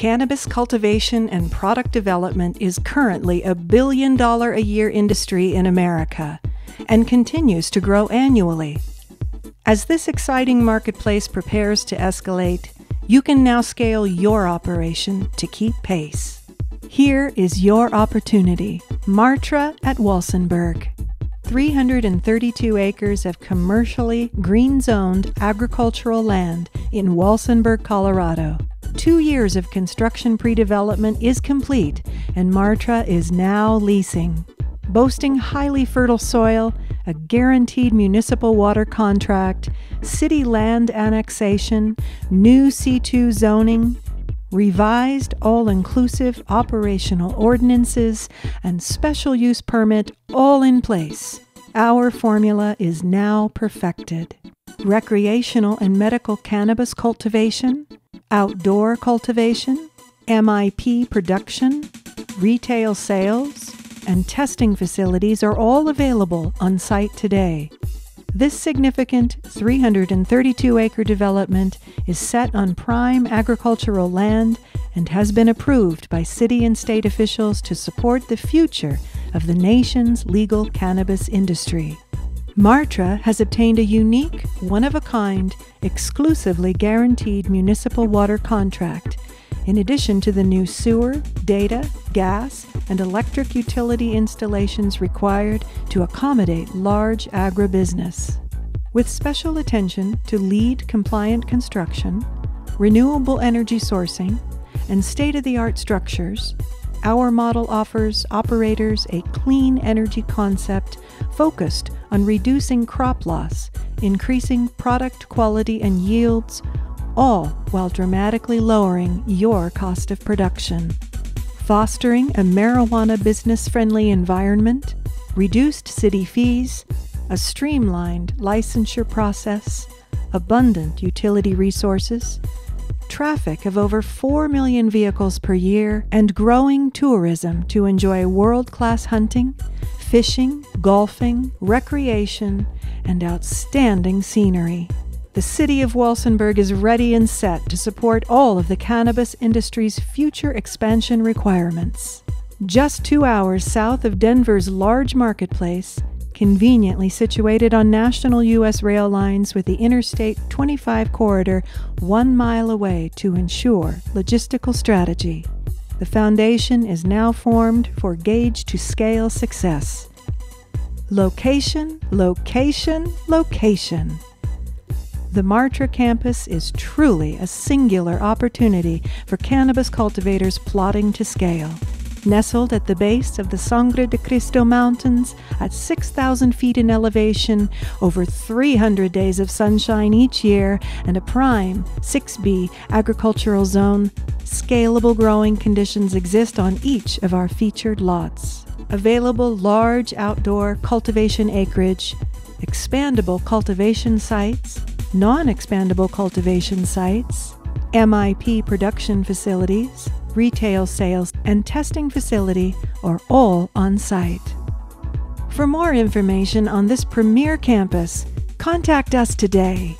Cannabis cultivation and product development is currently a $1 billion a year industry in America and continues to grow annually. As this exciting marketplace prepares to escalate, you can now scale your operation to keep pace. Here is your opportunity. Martra at Walsenburg. 332 acres of commercially green-zoned agricultural land in Walsenburg, Colorado. 2 years of construction pre-development is complete, and Martra is now leasing. Boasting highly fertile soil, a guaranteed municipal water contract, city land annexation, new C2 zoning, revised all-inclusive operational ordinances, and special use permit all in place. Our formula is now perfected. Recreational and medical cannabis cultivation, outdoor cultivation, MIP production, retail sales, and testing facilities are all available on site today. This significant 332-acre development is set on prime agricultural land and has been approved by city and state officials to support the future of the nation's legal cannabis industry. Martra has obtained a unique, one-of-a-kind, exclusively guaranteed municipal water contract, in addition to the new sewer, data, gas, and electric utility installations required to accommodate large agribusiness. With special attention to LEED compliant construction, renewable energy sourcing, and state-of-the-art structures, our model offers operators a clean energy concept focused on reducing crop loss, increasing product quality and yields, all while dramatically lowering your cost of production. Fostering a marijuana business-friendly environment, reduced city fees, a streamlined licensure process, abundant utility resources, traffic of over 4 million vehicles per year, and growing tourism to enjoy world-class hunting, fishing, golfing, recreation, and outstanding scenery. The city of Walsenburg is ready and set to support all of the cannabis industry's future expansion requirements. Just 2 hours south of Denver's large marketplace, conveniently situated on national U.S. rail lines with the Interstate 25 corridor 1 mile away to ensure logistical strategy. The foundation is now formed for gauge-to-scale success. Location, location, location. The Martra campus is truly a singular opportunity for cannabis cultivators plotting to scale. Nestled at the base of the Sangre de Cristo Mountains at 6,000 feet in elevation, over 300 days of sunshine each year, and a prime 6B agricultural zone, scalable growing conditions exist on each of our featured lots. Available large outdoor cultivation acreage, expandable cultivation sites, non-expandable cultivation sites, MIP production facilities, retail sales, and testing facility are all on site. For more information on this premier campus, contact us today.